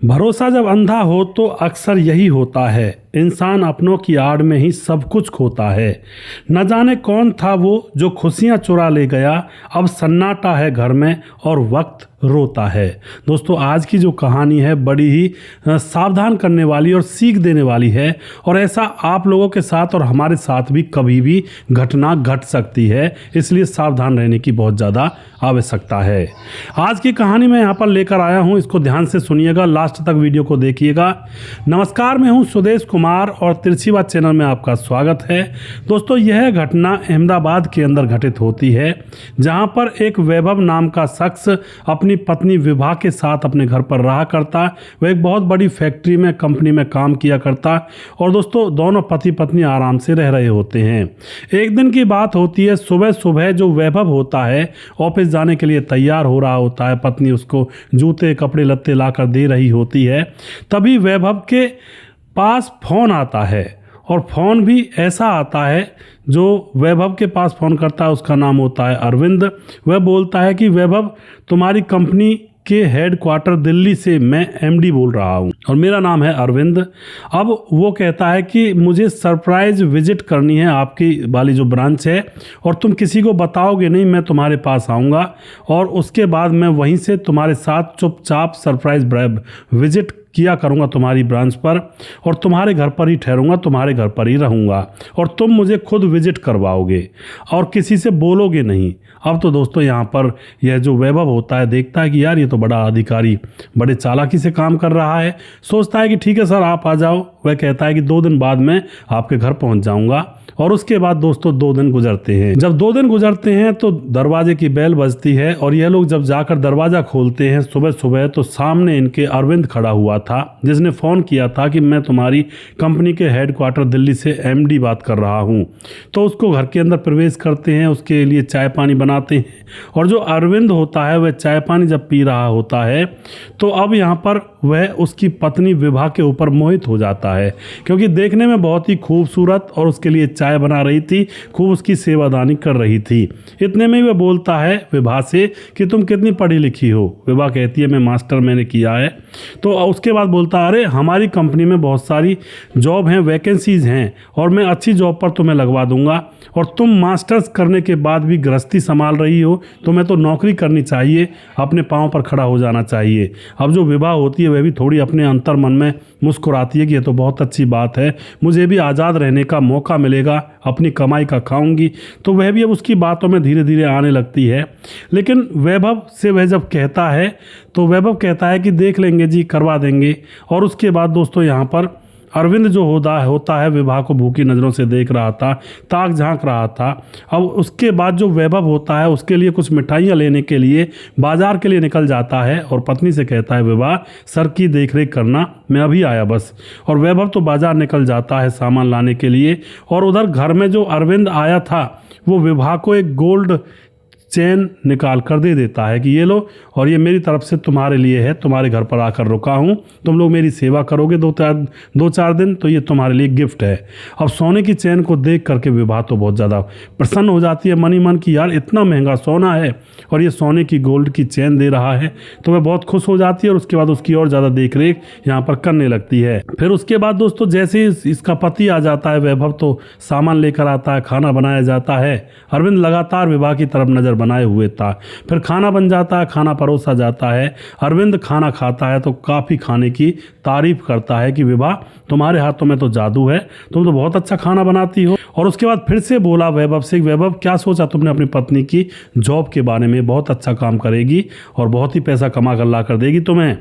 भरोसा जब अंधा हो तो अक्सर यही होता है, इंसान अपनों की आड़ में ही सब कुछ खोता है। न जाने कौन था वो जो खुशियां चुरा ले गया, अब सन्नाटा है घर में और वक्त रोता है। दोस्तों, आज की जो कहानी है बड़ी ही सावधान करने वाली और सीख देने वाली है, और ऐसा आप लोगों के साथ और हमारे साथ भी कभी भी घटना घट सकती है, इसलिए सावधान रहने की बहुत ज़्यादा आवश्यकता है। आज की कहानी मैं यहाँ पर लेकर आया हूँ, इसको ध्यान से सुनिएगा, लास्ट तक वीडियो को देखिएगा। नमस्कार, मैं हूँ सुदेश कुमार और तिरछी बात चैनल में आपका स्वागत है। दोस्तों, यह घटना अहमदाबाद के अंदर घटित होती है, जहाँ पर एक वैभव नाम का शख्स अपनी पत्नी विभा के साथ अपने घर पर रहा करता। वह एक बहुत बड़ी फैक्ट्री में, कंपनी में काम किया करता, और दोस्तों दोनों पति पत्नी आराम से रह रहे होते हैं। एक दिन की बात होती है, सुबह सुबह जो वैभव होता है ऑफिस जाने के लिए तैयार हो रहा होता है, पत्नी उसको जूते कपड़े लत्ते लाकर दे रही होती है। तभी वैभव के पास फ़ोन आता है, और फ़ोन भी ऐसा आता है, जो वैभव के पास फ़ोन करता है उसका नाम होता है अरविंद। वह बोलता है कि वैभव, तुम्हारी कंपनी के हेड क्वार्टर दिल्ली से मैं एमडी बोल रहा हूँ और मेरा नाम है अरविंद। अब वो कहता है कि मुझे सरप्राइज विजिट करनी है आपकी वाली जो ब्रांच है, और तुम किसी को बताओगे नहीं, मैं तुम्हारे पास आऊँगा और उसके बाद मैं वहीं से तुम्हारे साथ चुपचाप सरप्राइज विजिट किया करूँगा तुम्हारी ब्रांच पर, और तुम्हारे घर पर ही ठहरूंगा, तुम्हारे घर पर ही रहूँगा, और तुम मुझे खुद विजिट करवाओगे और किसी से बोलोगे नहीं। अब तो दोस्तों यहाँ पर यह जो वैभव होता है देखता है कि यार ये तो बड़ा अधिकारी बड़े चालाकी से काम कर रहा है। सोचता है कि ठीक है सर, आप आ जाओ। वह कहता है कि 2 दिन बाद मैं आपके घर पहुँच जाऊँगा। और उसके बाद दोस्तों 2 दिन गुजरते हैं। जब 2 दिन गुजरते हैं तो दरवाजे की बेल बजती है, और यह लोग जब जाकर दरवाज़ा खोलते हैं सुबह सुबह, तो सामने इनके अरविंद खड़ा हुआ था, जिसने फ़ोन किया था कि मैं तुम्हारी कंपनी के हेड क्वार्टर दिल्ली से एमडी बात कर रहा हूँ। तो उसको घर के अंदर प्रवेश करते हैं, उसके लिए चाय पानी बनाते हैं, और जो अरविंद होता है वह चाय पानी जब पी रहा होता है तो अब यहाँ पर वह उसकी पत्नी विभा के ऊपर मोहित हो जाता है, क्योंकि देखने में बहुत ही खूबसूरत और उसके लिए चाय बना रही थी, खूब उसकी सेवादानी कर रही थी। इतने में ही वह बोलता है विभा से कि तुम कितनी पढ़ी लिखी हो। विभा कहती है मैं मास्टर मैंने किया है। तो उसके बाद बोलता है अरे हमारी कंपनी में बहुत सारी जॉब हैं, वैकेंसीज हैं, और मैं अच्छी जॉब पर तुम्हें लगवा दूंगा, और तुम मास्टर्स करने के बाद भी गृहस्थी संभाल रही हो, तुम्हें तो नौकरी करनी चाहिए, अपने पाँव पर खड़ा हो जाना चाहिए। अब जो विभा होती है वह भी थोड़ी अपने अंतर मन में मुस्कुराती है कि यह तो बहुत अच्छी बात है, मुझे भी आज़ाद रहने का मौका मिलेगा, अपनी कमाई का खाऊंगी। तो वह भी अब उसकी बातों में धीरे धीरे आने लगती है। लेकिन वैभव से वह जब कहता है तो वैभव कहता है कि देख लेंगे जी, करवा देंगे। और उसके बाद दोस्तों यहाँ पर अरविंद जो होता है विभा को भूखी नज़रों से देख रहा था, ताक झांक रहा था। अब उसके बाद जो वैभव होता है उसके लिए कुछ मिठाइयाँ लेने के लिए बाजार के लिए निकल जाता है, और पत्नी से कहता है विभा सर की देख रेख करना, मैं अभी आया बस। और वैभव तो बाजार निकल जाता है सामान लाने के लिए, और उधर घर में जो अरविंद आया था वो विभा को एक गोल्ड चेन निकाल कर दे देता है कि ये लो, और ये मेरी तरफ से तुम्हारे लिए है, तुम्हारे घर पर आकर रुका हूँ, तुम लोग मेरी सेवा करोगे 2-4 दिन, तो ये तुम्हारे लिए गिफ्ट है। अब सोने की चेन को देख करके विभा तो बहुत ज़्यादा प्रसन्न हो जाती है मन ही मन की, यार इतना महंगा सोना है और ये सोने की गोल्ड की चेन दे रहा है, तो वह बहुत खुश हो जाती है, और उसके बाद उसकी और ज़्यादा देख रेख यहाँ पर करने लगती है। फिर उसके बाद दोस्तों जैसे इसका पति आ जाता है वैभव, तो सामान लेकर आता है, खाना बनाया जाता है। अरविंद लगातार विभा की तरफ नज़र बनाए हुए था। फिर खाना बन जाता है, खाना परोसा जाता है। अरविंद खाना खाता है तो काफ़ी खाने की तारीफ करता है कि विभा तुम्हारे हाथों में तो जादू है, तुम तो बहुत अच्छा खाना बनाती हो। और उसके बाद फिर से बोला वैभव से, वैभव क्या सोचा तुमने अपनी पत्नी की जॉब के बारे में, बहुत अच्छा काम करेगी और बहुत ही पैसा कमा कर ला कर देगी तुम्हें।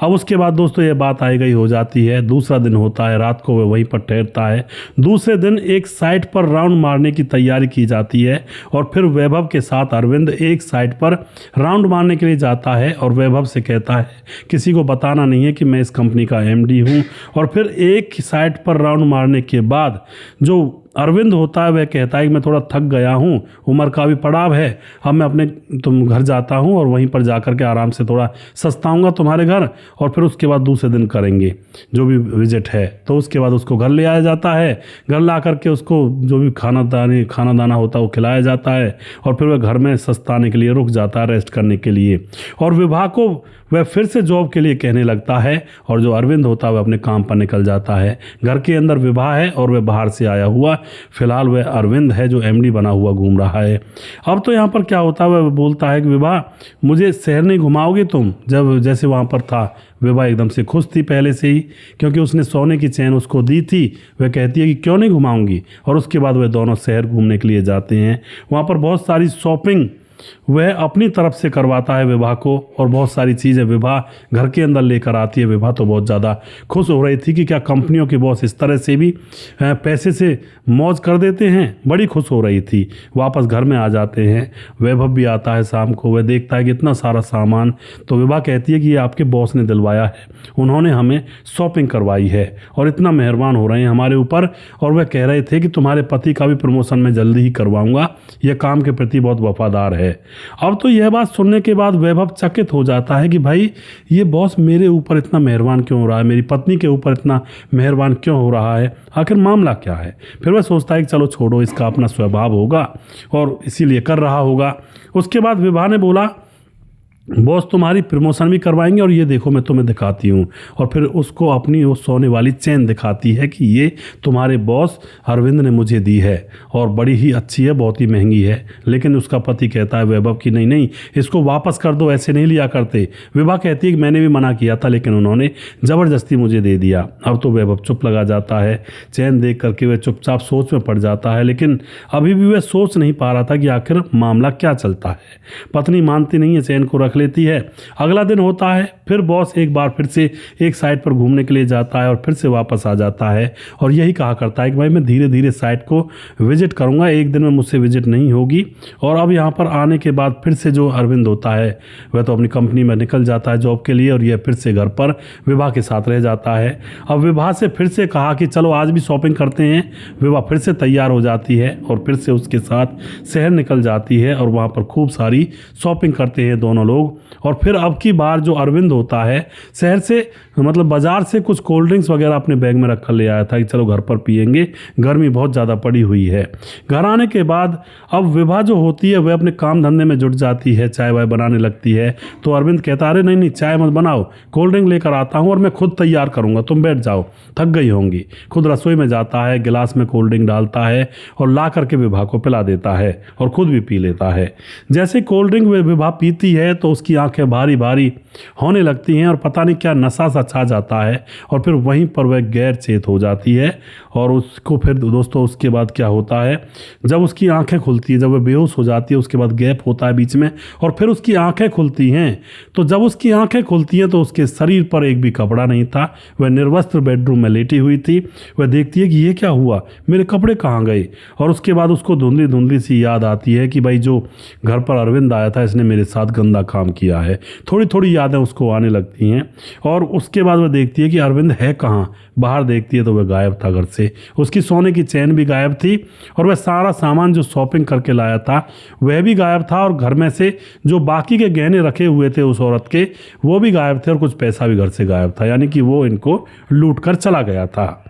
अब उसके बाद दोस्तों ये बात आई गई हो जाती है। दूसरा दिन होता है, रात को वह वहीं पर ठहरता है। दूसरे दिन एक साइट पर राउंड मारने की तैयारी की जाती है, और फिर वैभव के साथ अरविंद एक साइट पर राउंड मारने के लिए जाता है, और वैभव से कहता है किसी को बताना नहीं है कि मैं इस कंपनी का एमडी हूँ। और फिर एक साइट पर राउंड मारने के बाद जो अरविंद होता है वह कहता है कि मैं थोड़ा थक गया हूँ, उम्र का भी पड़ाव है, अब मैं अपने तुम घर जाता हूँ और वहीं पर जाकर के आराम से थोड़ा सस्ताऊंगा तुम्हारे घर, और फिर उसके बाद दूसरे दिन करेंगे जो भी विजिट है। तो उसके बाद उसको घर ले आया जाता है, घर ला करके उसको जो भी खाना दाना होता है वो खिलाया जाता है, और फिर वह घर में सस्ताने के लिए रुक जाता है रेस्ट करने के लिए। और विभा को वह फिर से जॉब के लिए कहने लगता है, और जो अरविंद होता है वह अपने काम पर निकल जाता है। घर के अंदर विभा है और वह बाहर से आया हुआ फिलहाल वह अरविंद है जो एमडी बना हुआ घूम रहा है। अब तो यहाँ पर क्या होता है, वह बोलता है कि विभा मुझे शहर नहीं घुमाओगे तुम। जब जैसे वहाँ पर था विभा एकदम से खुश थी पहले से ही, क्योंकि उसने सोने की चैन उसको दी थी। वह कहती है कि क्यों नहीं घुमाऊंगी, और उसके बाद वह दोनों शहर घूमने के लिए जाते हैं। वहाँ पर बहुत सारी शॉपिंग वह अपनी तरफ से करवाता है विभा को, और बहुत सारी चीज़ें विभा घर के अंदर लेकर आती है। विभा तो बहुत ज़्यादा खुश हो रही थी कि क्या कंपनियों के बॉस इस तरह से भी पैसे से मौज कर देते हैं, बड़ी खुश हो रही थी। वापस घर में आ जाते हैं, वैभव भी आता है शाम को, वह देखता है कि इतना सारा सामान। तो विभा कहती है कि ये आपके बॉस ने दिलवाया है, उन्होंने हमें शॉपिंग करवाई है और इतना मेहरबान हो रहे हैं हमारे ऊपर, और वह कह रहे थे कि तुम्हारे पति का भी प्रमोशन मैं जल्दी ही करवाऊंगा, यह काम के प्रति बहुत वफादार है। अब तो यह बात सुनने के बाद वैभव चकित हो जाता है कि भाई ये बॉस मेरे ऊपर इतना मेहरबान क्यों हो रहा है, मेरी पत्नी के ऊपर इतना मेहरबान क्यों हो रहा है, आखिर मामला क्या है। फिर वह सोचता है कि चलो छोड़ो, इसका अपना स्वभाव होगा और इसीलिए कर रहा होगा। उसके बाद विभा ने बोला बॉस तुम्हारी प्रमोशन भी करवाएंगे, और ये देखो मैं तुम्हें दिखाती हूँ, और फिर उसको अपनी वो सोने वाली चेन दिखाती है कि ये तुम्हारे बॉस अरविंद ने मुझे दी है और बड़ी ही अच्छी है, बहुत ही महंगी है। लेकिन उसका पति कहता है वैभव की नहीं नहीं इसको वापस कर दो, ऐसे नहीं लिया करते। विभा कहती है कि मैंने भी मना किया था लेकिन उन्होंने ज़बरदस्ती मुझे दे दिया। अब तो वैभव चुप लगा जाता है, चैन देख करके वह चुपचाप सोच में पड़ जाता है, लेकिन अभी भी वह सोच नहीं पा रहा था कि आखिर मामला क्या चलता है। पत्नी मानती नहीं है, चैन को रख लेती है। अगला दिन होता है, फिर बॉस एक बार फिर से एक साइट पर घूमने के लिए जाता है और फिर से वापस आ जाता है, और यही कहा करता है कि भाई मैं धीरे धीरे साइट को विजिट करूंगा, एक दिन में मुझसे विजिट नहीं होगी। और अब यहाँ पर आने के बाद फिर से जो अरविंद होता है वह तो अपनी कंपनी में निकल जाता है जॉब के लिए, और यह फिर से घर पर विभा के साथ रह जाता है। अब विभा से फिर से कहा कि चलो आज भी शॉपिंग करते हैं। विभा फिर से तैयार हो जाती है और फिर से उसके साथ शहर निकल जाती है, और वहाँ पर खूब सारी शॉपिंग करते हैं दोनों लोग। और फिर अब की बार जो अरविंद होता है शहर से मतलब बाजार से कुछ कोल्ड ड्रिंक्स वगैरह अपने बैग में रख कर ले आया था कि चलो घर पर पियेंगे, गर्मी बहुत ज़्यादा पड़ी हुई है। घर आने के बाद अब विभा जो होती है वह अपने काम धंधे में जुट जाती है, चाय वाय बनाने लगती है। तो अरविंद कहता अरे नहीं नहीं चाय मत बनाओ, कोल्ड ड्रिंक लेकर आता हूँ और मैं खुद तैयार करूँगा, तुम बैठ जाओ, थक गई होंगी। खुद रसोई में जाता है, गिलास में कोल्ड ड्रिंक डालता है और ला करके विभा को पिला देता है और खुद भी पी लेता है। जैसे कोल्ड ड्रिंक विभा पीती है तो उसकी आंखें भारी भारी होने लगती हैं और पता नहीं क्या नशा सा छा जाता है, और फिर वहीं पर वह गैर चेत हो जाती है। और उसको फिर दोस्तों उसके बाद क्या होता है, जब उसकी आंखें खुलती है, जब वह बेहोश हो जाती है, उसके बाद गैप होता है बीच में और फिर उसकी आंखें खुलती हैं। तो जब उसकी आंखें खुलती हैं तो उसके शरीर पर एक भी कपड़ा नहीं था, वह निर्वस्त्र बेडरूम में लेटी हुई थी। वह देखती है कि ये क्या हुआ, मेरे कपड़े कहाँ गए। और उसके बाद उसको धुंधली धुंधली सी याद आती है कि भाई जो घर पर अरविंद आया था इसने मेरे साथ गंदा काम किया है। थोड़ी थोड़ी यादें उसको आने लगती हैं, और उसके बाद वह देखती है कि अरविंद है कहाँ। बाहर देखती है तो वह गायब था घर से, उसकी सोने की चैन भी गायब थी, और वह सारा सामान जो शॉपिंग करके लाया था वह भी गायब था, और घर में से जो बाकी के गहने रखे हुए थे उस औरत के वो भी गायब थे, और कुछ पैसा भी घर से गायब था, यानी कि वो इनको लूट कर चला गया था।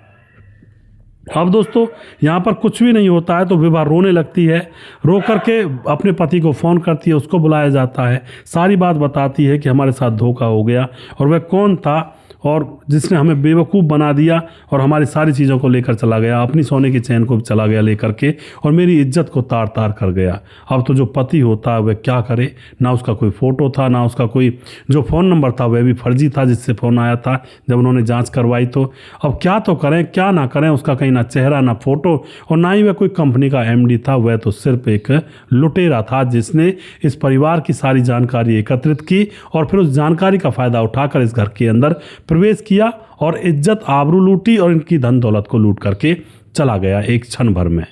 अब दोस्तों यहाँ पर कुछ भी नहीं होता है तो विभा रोने लगती है, रो करके अपने पति को फ़ोन करती है, उसको बुलाया जाता है, सारी बात बताती है कि हमारे साथ धोखा हो गया और वह कौन था और जिसने हमें बेवकूफ़ बना दिया और हमारी सारी चीज़ों को लेकर चला गया, अपनी सोने की चैन को चला गया लेकर के, और मेरी इज्जत को तार तार कर गया। अब तो जो पति होता है वह क्या करे, ना उसका कोई फ़ोटो था, ना उसका कोई जो फ़ोन नंबर था वह भी फर्जी था जिससे फ़ोन आया था जब उन्होंने जांच करवाई। तो अब क्या तो करें क्या ना करें, उसका कहीं ना चेहरा ना फ़ोटो, और ना ही वह कोई कंपनी का एमडी था, वह तो सिर्फ एक लुटेरा था जिसने इस परिवार की सारी जानकारी एकत्रित की और फिर उस जानकारी का फ़ायदा उठाकर इस घर के अंदर प्रवेश किया और इज्जत आबरू लूटी और इनकी धन दौलत को लूट करके चला गया एक क्षण भर में।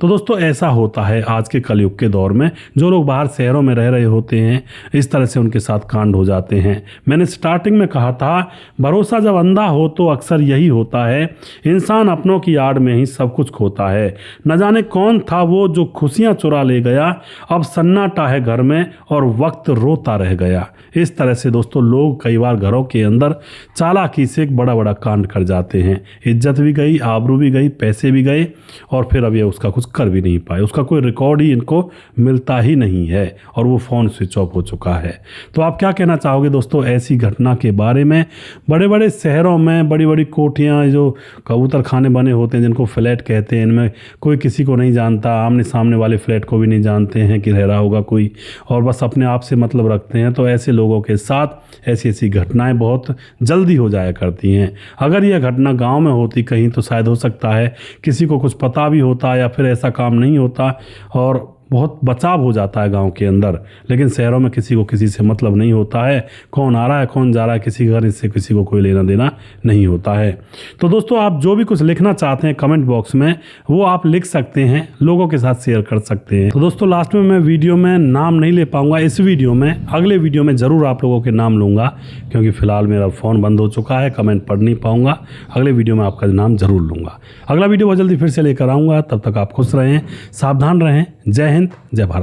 तो दोस्तों ऐसा होता है आज के कलयुग के दौर में। जो लोग बाहर शहरों में रह रहे होते हैं इस तरह से उनके साथ कांड हो जाते हैं। मैंने स्टार्टिंग में कहा था भरोसा जब अंधा हो तो अक्सर यही होता है, इंसान अपनों की आड़ में ही सब कुछ खोता है। न जाने कौन था वो जो खुशियां चुरा ले गया, अब सन्नाटा है घर में और वक्त रोता रह गया। इस तरह से दोस्तों लोग कई बार घरों के अंदर चालाकी से एक बड़ा बड़ा कांड कर जाते हैं। इज्जत भी गई, आबरू भी गई, पैसे भी गए और फिर अब ये उसका कुछ कर भी नहीं पाए। उसका कोई रिकॉर्ड ही इनको मिलता ही नहीं है और वो फ़ोन स्विच ऑफ हो चुका है। तो आप क्या कहना चाहोगे दोस्तों ऐसी घटना के बारे में? बड़े बड़े शहरों में बड़ी बड़ी कोठियाँ जो कबूतर खाने बने होते हैं जिनको फ्लैट कहते हैं, इनमें कोई किसी को नहीं जानता, आमने सामने वाले फ्लैट को भी नहीं जानते हैं कि रह रहा होगा कोई, और बस अपने आप से मतलब रखते हैं। तो ऐसे लोगों के साथ ऐसी ऐसी घटनाएं बहुत जल्दी हो जाया करती हैं। अगर यह घटना गांव में होती कहीं तो शायद हो सकता है किसी को कुछ पता भी होता या फिर ऐसा काम नहीं होता और बहुत बचाव हो जाता है गांव के अंदर। लेकिन शहरों में किसी को किसी से मतलब नहीं होता है, कौन आ रहा है कौन जा रहा है किसी घर, इससे किसी को कोई लेना देना नहीं होता है। तो दोस्तों आप जो भी कुछ लिखना चाहते हैं कमेंट बॉक्स में वो आप लिख सकते हैं, लोगों के साथ शेयर कर सकते हैं। तो दोस्तों लास्ट में मैं वीडियो में नाम नहीं ले पाऊंगा इस वीडियो में, अगले वीडियो में ज़रूर आप लोगों के नाम लूँगा क्योंकि फ़िलहाल मेरा फ़ोन बंद हो चुका है, कमेंट पढ़ नहीं पाऊँगा। अगले वीडियो में आपका नाम ज़रूर लूँगा। अगला वीडियो बहुत जल्दी फिर से लेकर आऊँगा, तब तक आप खुश रहें, सावधान रहें। जय हिंद, जय भारत।